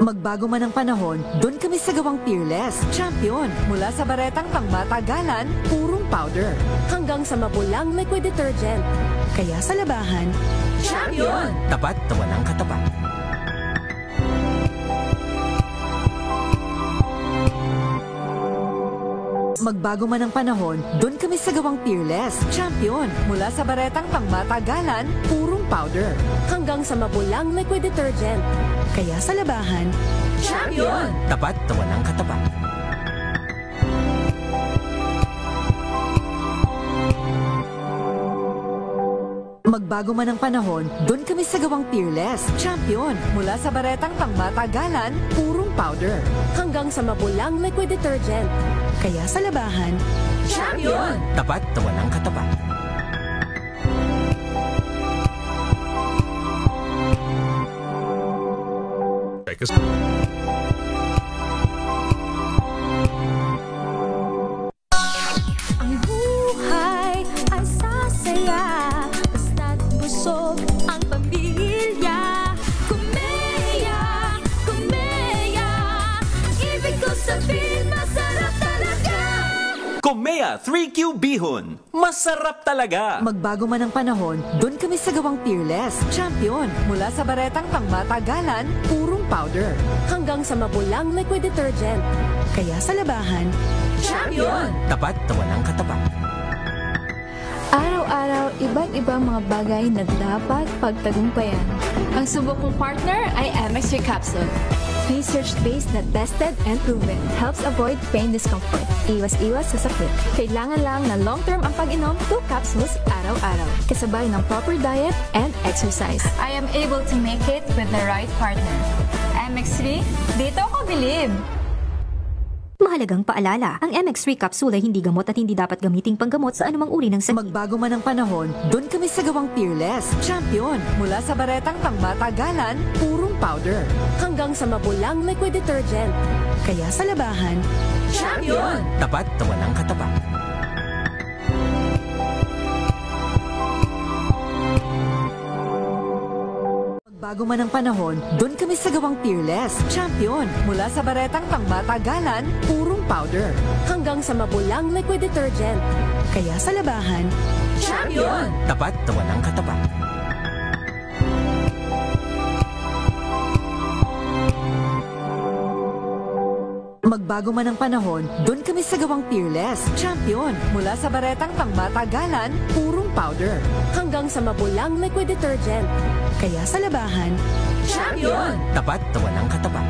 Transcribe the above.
Magbago man ang panahon, doon kami sa gawang Peerless. Champion, mula sa baretang pangmatagalan, purong powder. Hanggang sa mapulang liquid detergent. Kaya sa labahan, Champion! Tapat na walang katapat. magbago man ang panahon, doon kami sa gawang Peerless. Champion, mula sa baretang pangmatagalan, purong powder. Hanggang sa mapulang liquid detergent. Kaya sa labahan, Champion! Tapat na walang katapat. magbago man ang panahon, doon kami sa gawang Peerless. Champion, mula sa baretang pangmatagalan, purong powder. Hanggang sa mapulang liquid detergent. Kaya sa labahan, Champion! Tapat na walang katapat. Ang buhay ay sasaya, basta't busog ang pamilya. Kumeya, kumeya, ibig ko sabihin masarap talaga. Komea 3Q Bihon. Masarap talaga. magbago man ang panahon, doon kami sa gawang Peerless. Champion, mula sa baretang pangmatagalan, purong powder. Hanggang sa mapulang liquid detergent. Kaya sa labahan, Champion! Tapat na walang katapat. Araw-araw, iba't ibang mga bagay na dapat pagtagumpayan. Ang subok kong partner ay MX3 Capsule. Research-based na tested and proven. Helps avoid pain discomfort. Iwas-iwas sa sakit. Kailangan lang na long-term ang pag-inom 2 capsules araw-araw. Kasabay ng proper diet and exercise. I am able to make it with the right partner. MX3, dito ako bilib! Mahalagang paalala, ang MX3 capsule ay hindi gamot at hindi dapat gamiting panggamot sa anumang uri ng sakit. magbago man ang panahon, doon kami sa gawang Peerless. Champion, mula sa baretang pangmatagalan, purong powder. Hanggang sa mapulang liquid detergent. Kaya sa labahan, Champion! Tapat na walang katapat. magbago man ang panahon, doon kami sa gawang Peerless. Champion, mula sa baretang pangmatagalan, purong powder. Hanggang sa mapulang liquid detergent. Kaya sa labahan, Champion! Tapat na walang katapat. magbago man ang panahon, doon kami sa gawang Peerless. Champion, mula sa baretang pangmatagalan, purong powder. Hanggang sa mapulang liquid detergent. Kaya sa labahan, Champion! Tapat na walang katapat.